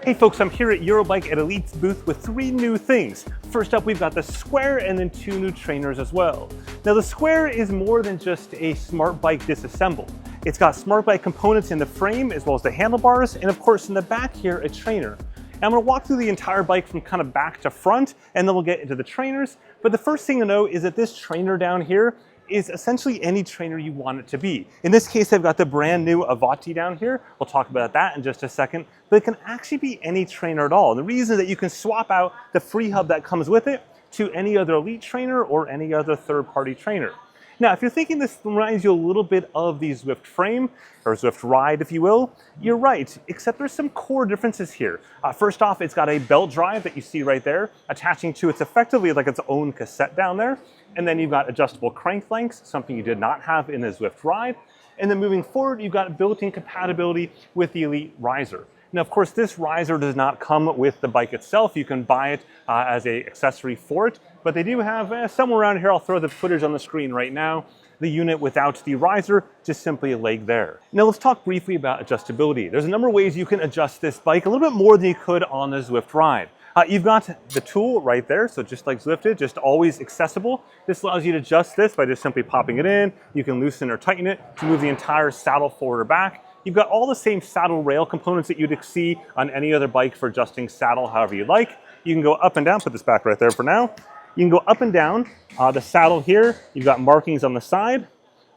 Hey folks, I'm here at Eurobike at Elite's booth with 3 new things. First up, we've got the Square and then 2 new trainers as well. Now the Square is more than just a smart bike disassembled. It's got smart bike components in the frame as well as the handlebars, and of course in the back here, a trainer. And I'm gonna walk through the entire bike from kind of back to front, and then we'll get into the trainers. But the first thing to know is that this trainer down here is essentially any trainer you want it to be. In this case, I've got the brand new Avanti down here. We'll talk about that in just a second, but it can actually be any trainer at all. And the reason is that you can swap out the free hub that comes with it to any other Elite trainer or any other third-party trainer. Now, if you're thinking this reminds you a little bit of the Zwift frame, or Zwift Ride, if you will, you're right, except there's some core differences here. First off, it's got a belt drive that you see right there, attaching to it's effectively like its own cassette down there. And then you've got adjustable crank lengths, something you did not have in the Zwift Ride. And then moving forward, you've got built-in compatibility with the Elite riser. Now, of course, this riser does not come with the bike itself. You can buy it as an accessory for it, but they do have somewhere around here, I'll throw the footage on the screen right now, the unit without the riser, just simply a leg there. Now let's talk briefly about adjustability. There's a number of ways you can adjust this bike, a little bit more than you could on the Zwift Ride. You've got the tool right there, so just like Zwifted, just always accessible. This allows you to adjust this by just simply popping it in. You can loosen or tighten it to move the entire saddle forward or back. You've got all the same saddle rail components that you'd see on any other bike for adjusting saddle however you like. You can go up and down, put this back right there for now. You can go up and down the saddle here. You've got markings on the side.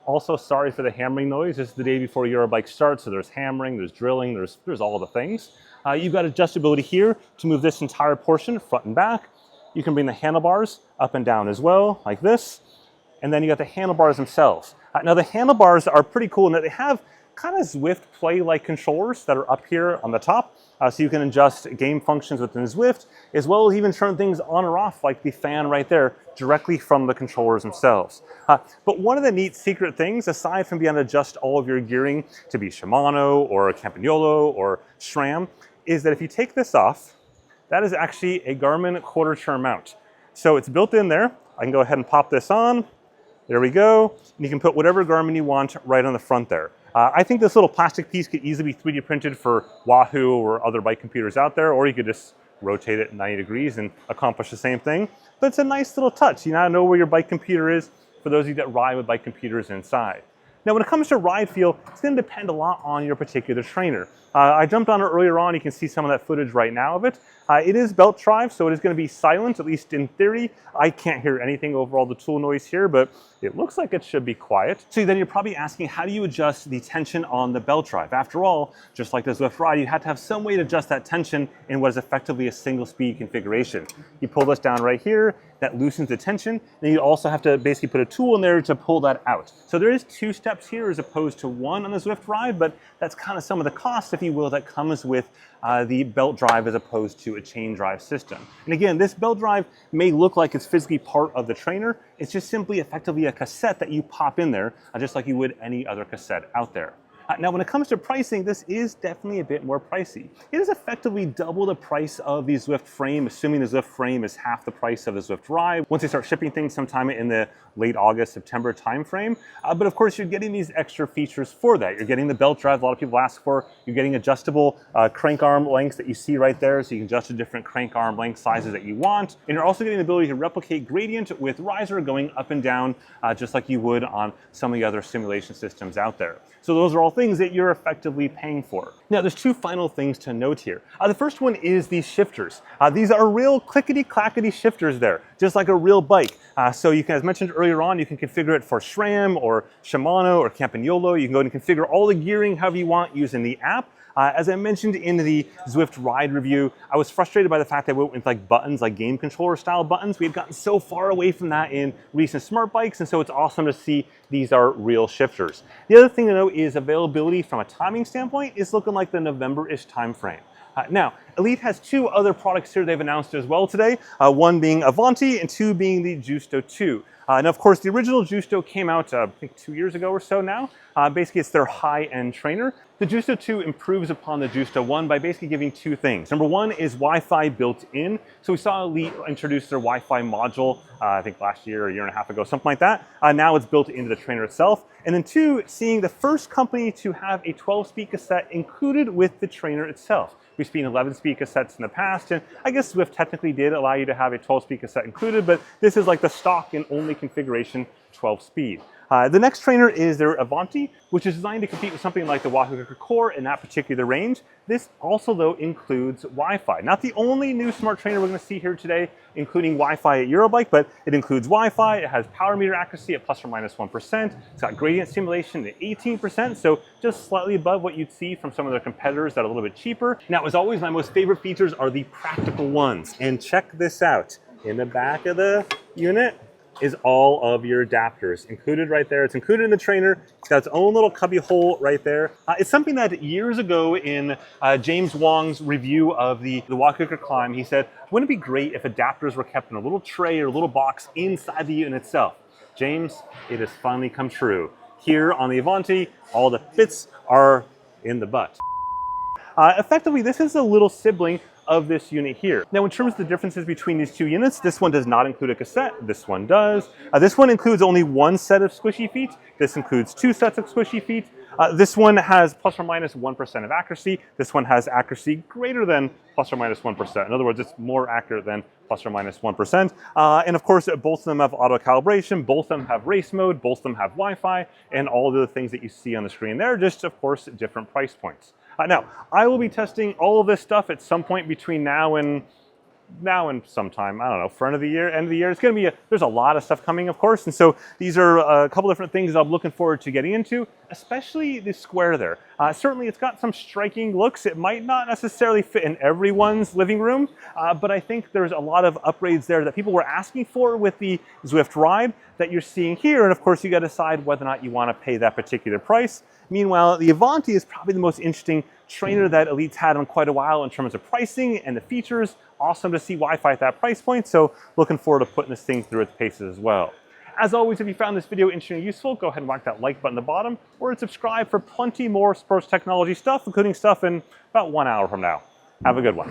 Also, sorry for the hammering noise. This is the day before Eurobike starts, so there's hammering, there's drilling, there's all the things. You've got adjustability here to move this entire portion front and back. You can bring the handlebars up and down as well, like this. And then you got the handlebars themselves. Now the handlebars are pretty cool in that they have kind of Zwift Play-like controllers that are up here on the top. So you can adjust game functions within Zwift, as well as even turn things on or off, like the fan right there, directly from the controllers themselves. But one of the neat secret things, aside from being able to adjust all of your gearing to be Shimano or Campagnolo or SRAM, is that if you take this off, that is actually a Garmin quarter turn mount. So it's built in there. I can go ahead and pop this on. There we go. And you can put whatever Garmin you want right on the front there. I think this little plastic piece could easily be 3D printed for Wahoo or other bike computers out there, or you could just rotate it 90 degrees and accomplish the same thing. But it's a nice little touch. You now know where your bike computer is for those of you that ride with bike computers inside. Now, when it comes to ride feel, it's going to depend a lot on your particular trainer. I jumped on it earlier on. You can see some of that footage right now of it. It is belt drive, so it is going to be silent, at least in theory. I can't hear anything over all the tool noise here, but it looks like it should be quiet. So then you're probably asking, how do you adjust the tension on the belt drive? After all, just like the Zwift Ride, you have to have some way to adjust that tension in what is effectively a single speed configuration. You pull this down right here, that loosens the tension. Then you also have to basically put a tool in there to pull that out. So there is 2 steps here as opposed to 1 on the Zwift Ride, but that's kind of some of the cost, if you will, that comes with the belt drive as opposed to a chain drive system. And again, this belt drive may look like it's physically part of the trainer. It's just simply effectively a cassette that you pop in there, just like you would any other cassette out there. Now, when it comes to pricing, this is definitely a bit more pricey. It is effectively double the price of the Zwift frame, assuming the Zwift frame is half the price of the Zwift Ride, once they start shipping things sometime in the late August, September timeframe. But of course, you're getting these extra features for that. You're getting the belt drive a lot of people ask for. You're getting adjustable crank arm lengths that you see right there, so you can adjust the different crank arm length sizes that you want. And you're also getting the ability to replicate gradient with riser going up and down, just like you would on some of the other simulation systems out there. So those are all things that you're effectively paying for. Now, there's 2 final things to note here. The first one is these shifters. These are real clickety-clackety shifters there, just like a real bike. So you can, as mentioned earlier on, you can configure it for SRAM or Shimano or Campagnolo. You can go and configure all the gearing however you want using the app. As I mentioned in the Zwift Ride review, I was frustrated by the fact that I went with like buttons, like game controller style buttons. We had gotten so far away from that in recent smart bikes, and so it's awesome to see these are real shifters. The other thing to note is availability from a timing standpoint is looking like the November-ish timeframe. Now, Elite has 2 other products here they've announced as well today, one being Avanti and 2 being the Justo 2. Now, of course, the original Justo came out, I think 2 years ago or so now. Basically, it's their high-end trainer. The Justo 2 improves upon the Justo 1 by basically giving two things. Number one is Wi-Fi built in. So we saw Elite introduce their Wi-Fi module, I think last year or a year and a half ago, something like that. Now it's built into the trainer itself. And then two, seeing the first company to have a 12-speed cassette included with the trainer itself. We've seen 11-speed cassettes in the past, and I guess Zwift technically did allow you to have a 12-speed cassette included, but this is like the stock and only configuration 12-speed. The next trainer is their Avanti, which is designed to compete with something like the Wahoo Core in that particular range. This also, though, includes Wi-Fi. Not the only new smart trainer we're going to see here today, including Wi-Fi at Eurobike, but it includes Wi-Fi, it has power meter accuracy at plus or minus 1%, it's got gradient simulation at 18%, so just slightly above what you'd see from some of their competitors that are a little bit cheaper. Now, as always, my most favorite features are the practical ones, and check this out. In the back of the unit is all of your adapters included right there. It's included in the trainer. It's got its own little cubby hole right there. It's something that years ago in James Wong's review of the Wahoo Climb, he said, wouldn't it be great if adapters were kept in a little tray or a little box inside the unit itself? James, it has finally come true. Here on the Avanti, all the bits are in the butt. Effectively, this is a little sibling of this unit here. Now, in terms of the differences between these two units, this one does not include a cassette, this one does. This one includes only one set of squishy feet, this includes two sets of squishy feet. This one has plus or minus 1% of accuracy, this one has accuracy greater than plus or minus 1%. In other words, it's more accurate than plus or minus 1%. And of course, both of them have auto calibration, both of them have race mode, both of them have Wi-Fi, and all the things that you see on the screen there, just of course, different price points. Now, I will be testing all of this stuff at some point between now and sometime, I don't know, front of the year, end of the year. It's going to be, there's a lot of stuff coming, of course. And so these are a couple different things I'm looking forward to getting into, especially the square there. Certainly it's got some striking looks. It might not necessarily fit in everyone's living room, but I think there's a lot of upgrades there that people were asking for with the Zwift Ride that you're seeing here. And of course, you got to decide whether or not you want to pay that particular price. Meanwhile, the Avanti is probably the most interesting trainer that Elite's had in quite a while in terms of pricing and the features. Awesome to see Wi-Fi at that price point, so looking forward to putting this thing through its paces as well. As always, if you found this video interesting and useful, go ahead and whack that like button at the bottom, or subscribe for plenty more sports technology stuff, including stuff in about 1 hour from now. Have a good one.